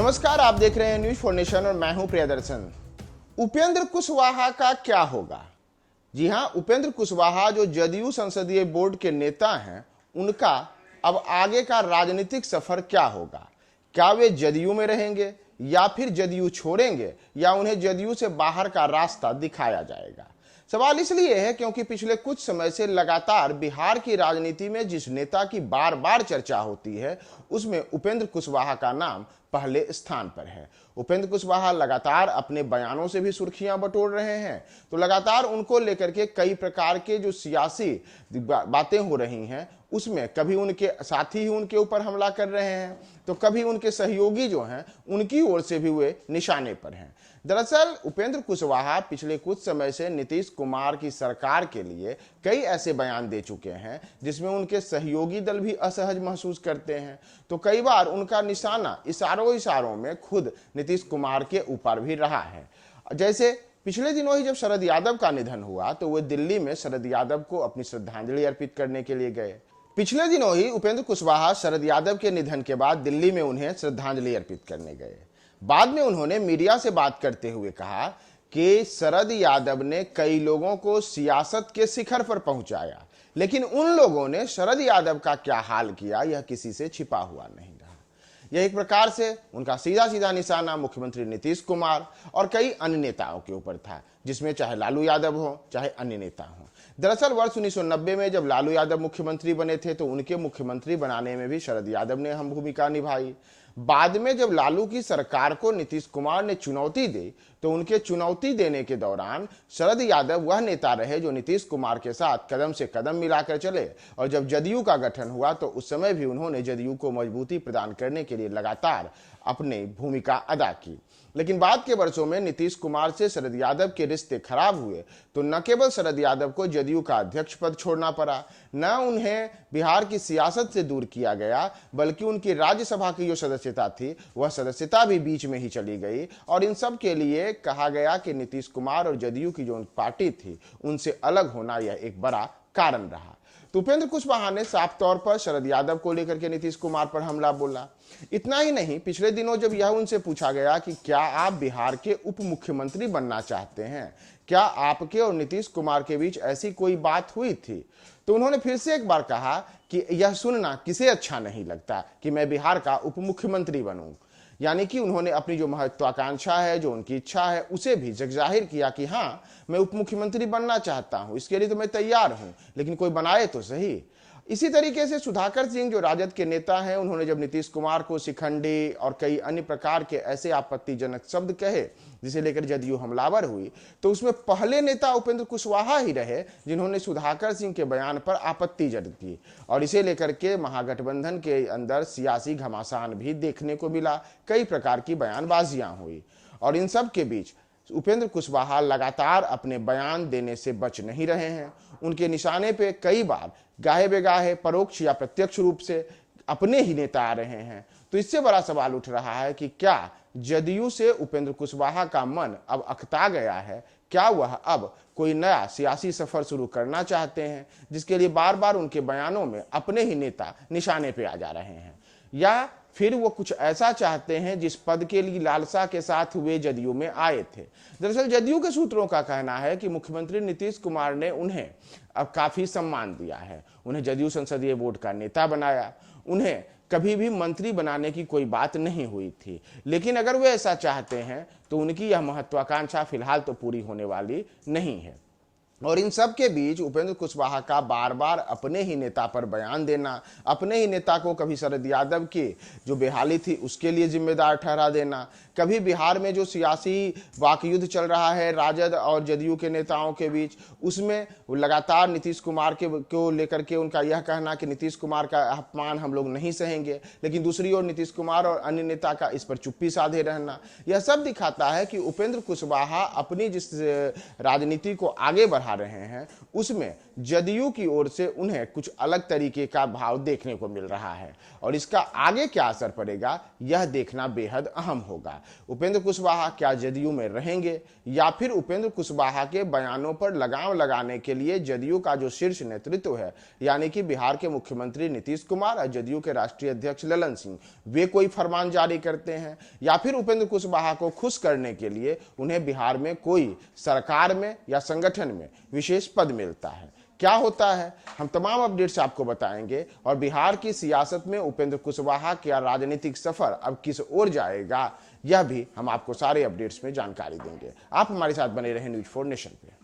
नमस्कार, आप देख रहे हैं न्यूज फॉर नेशन और मैं हूं प्रियदर्शन। उपेंद्र कुशवाहा का क्या होगा? जी हां, उपेंद्र कुशवाहा जो जदयू संसदीय बोर्ड के नेता हैं, उनका अब आगे का राजनीतिक सफर क्या होगा? क्या वे जदयू में रहेंगे या फिर जदयू छोड़ेंगे या उन्हें जदयू से बाहर का रास्ता दिखाया जाएगा? सवाल इसलिए है क्योंकि पिछले कुछ समय से लगातार बिहार की राजनीति में जिस नेता की बार बार चर्चा होती है, उसमें उपेंद्र कुशवाहा का नाम पहले स्थान पर है। उपेंद्र कुशवाहा लगातार अपने बयानों से भी सुर्खियां बटोर रहे हैं, तो लगातार उनको लेकर के कई प्रकार के जो सियासी बातें हो रही हैं, उसमें कभी उनके साथी ही उनके ऊपर हमला कर रहे हैं, तो कभी उनके सहयोगी जो हैं उनकी ओर से भी वे निशाने पर हैं। दरअसल उपेंद्र कुशवाहा पिछले कुछ समय से नीतीश कुमार की सरकार के लिए कई ऐसे बयान दे चुके हैं जिसमें उनके सहयोगी दल भी असहज महसूस करते हैं, तो कई बार उनका निशाना इशारों में खुद नीतीश कुमार के ऊपर भी रहा है। जैसे पिछले दिनों ही जब शरद यादव का निधन हुआ तो वे दिल्ली में शरद यादव को अपनी श्रद्धांजलि अर्पित करने के लिए गए। पिछले दिनों ही उपेंद्र कुशवाहा शरद यादव के निधन के बाद दिल्ली में उन्हें श्रद्धांजलि अर्पित करने गए। बाद में उन्होंने मीडिया से बात करते हुए कहा कि शरद यादव ने कई लोगों को सियासत के शिखर पर पहुंचाया, लेकिन उन लोगों ने शरद यादव का क्या हाल किया यह किसी से छिपा हुआ नहीं रहा। यह एक प्रकार से उनका सीधा सीधा निशाना मुख्यमंत्री नीतीश कुमार और कई अन्य नेताओं के ऊपर था, जिसमें चाहे लालू यादव हो चाहे अन्य नेता हो। दरअसल वर्ष 1990 में जब लालू यादव मुख्यमंत्री बने थे तो उनके मुख्यमंत्री बनाने में भी शरद यादव ने अहम भूमिका निभाई। बाद में जब लालू की सरकार को नीतीश कुमार ने चुनौती दी तो उनके चुनौती देने के दौरान शरद यादव वह नेता रहे जो नीतीश कुमार के साथ कदम से कदम मिलाकर चले, और जब जदयू का गठन हुआ तो उस समय भी उन्होंने जदयू को मजबूती प्रदान करने के लिए लगातार अपनी भूमिका अदा की। लेकिन बाद के वर्षों में नीतीश कुमार से शरद यादव के रिश्ते खराब हुए तो न केवल शरद यादव को जदयू का अध्यक्ष पद छोड़ना पड़ा, न उन्हें बिहार की सियासत से दूर किया गया, बल्कि उनकी राज्यसभा की जो सदस्यता थी वह सदस्यता भी बीच में ही चली गई। और इन सब के लिए कहा गया कि नीतीश कुमार और जदयू की जो पार्टी थी उनसे अलग होना यह एक बड़ा कारण रहा। तो उपेंद्र कुशवाहा ने साफ तौर पर शरद यादव को लेकर के नीतीश कुमार पर हमला बोला। इतना ही नहीं, पिछले दिनों जब यह उनसे पूछा गया कि क्या आप बिहार के उप मुख्यमंत्री बनना चाहते हैं, क्या आपके और नीतीश कुमार के बीच ऐसी कोई बात हुई थी, तो उन्होंने फिर से एक बार कहा कि यह सुनना किसे अच्छा नहीं लगता कि मैं बिहार का उप मुख्यमंत्री बनूं। यानी कि उन्होंने अपनी जो महत्वाकांक्षा है, जो उनकी इच्छा है, उसे भी जाहिर किया कि हाँ, मैं उप मुख्यमंत्री बनना चाहता हूं, इसके लिए तो मैं तैयार हूं, लेकिन कोई बनाए तो सही। इसी तरीके से सुधाकर सिंह जो राजद के नेता हैं, उन्होंने जब नीतीश कुमार को शिखंडी और कई अन्य प्रकार के ऐसे आपत्तिजनक शब्द कहे जिसे लेकर जदयू हमलावर हुई, तो उसमें पहले नेता उपेंद्र कुशवाहा ही रहे जिन्होंने सुधाकर सिंह के बयान पर आपत्ति जताई की, और इसे लेकर के महागठबंधन के अंदर सियासी घमासान भी देखने को मिला। कई प्रकार की बयानबाजियां हुई और इन सब के बीच उपेंद्र कुशवाहा लगातार अपने बयान देने से बच नहीं रहे हैं। उनके निशाने पे कई बार गाहे बेगाहे परोक्ष या प्रत्यक्ष रूप से अपने ही नेता आ रहे हैं। तो इससे बड़ा सवाल उठ रहा है कि क्या जदयू से उपेंद्र कुशवाहा का मन अब अकता गया है? क्या वह अब कोई नया सियासी सफर शुरू करना चाहते हैं, जिसके लिए बार बार उनके बयानों में अपने ही नेता निशाने पे आ जा रहे हैं, या फिर वो कुछ ऐसा चाहते हैं जिस पद के लिए लालसा के साथ वे जदयू में आए थे? दरअसल जदयू के सूत्रों का कहना है कि मुख्यमंत्री नीतीश कुमार ने उन्हें अब काफी सम्मान दिया है, उन्हें जदयू संसदीय बोर्ड का नेता बनाया, उन्हें कभी भी मंत्री बनाने की कोई बात नहीं हुई थी। लेकिन अगर वे ऐसा चाहते हैं तो उनकी यह महत्वाकांक्षा फिलहाल तो पूरी होने वाली नहीं है। और इन सब के बीच उपेंद्र कुशवाहा का बार बार अपने ही नेता पर बयान देना, अपने ही नेता को कभी शरद यादव की जो बेहाली थी उसके लिए जिम्मेदार ठहरा देना, कभी बिहार में जो सियासी वाकयुद्ध चल रहा है राजद और जदयू के नेताओं के बीच, उसमें लगातार नीतीश कुमार को लेकर के उनका यह कहना कि नीतीश कुमार का अपमान हम लोग नहीं सहेंगे, लेकिन दूसरी ओर नीतीश कुमार और अन्य नेता का इस पर चुप्पी साधे रहना, यह सब दिखाता है कि उपेंद्र कुशवाहा अपनी जिस राजनीति को आगे बढ़ा रहे हैं उसमें जदयू की ओर से उन्हें कुछ अलग तरीके का भाव देखने को मिल रहा है और इसका आगे क्या असर पड़ेगा यह देखना बेहद अहम होगा। उपेंद्र कुशवाहा क्या जदयू में रहेंगे या फिर उपेंद्र कुशवाहा के बयानों पर लगाम लगाने के लिए जदयू का जो शीर्ष नेतृत्व है यानी कि बिहार के मुख्यमंत्री नीतीश कुमार और जदयू के राष्ट्रीय अध्यक्ष ललन सिंह वे कोई फरमान जारी करते हैं या फिर उपेंद्र कुशवाहा को खुश करने के लिए उन्हें बिहार में कोई सरकार में या संगठन में विशेष पद मिलता है। क्या होता है हम तमाम अपडेट्स आपको बताएंगे और बिहार की सियासत में उपेंद्र कुशवाहा का राजनीतिक सफर अब किस ओर जाएगा यह भी हम आपको सारे अपडेट्स में जानकारी देंगे। आप हमारे साथ बने रहें न्यूज़ 4 नेशन पे।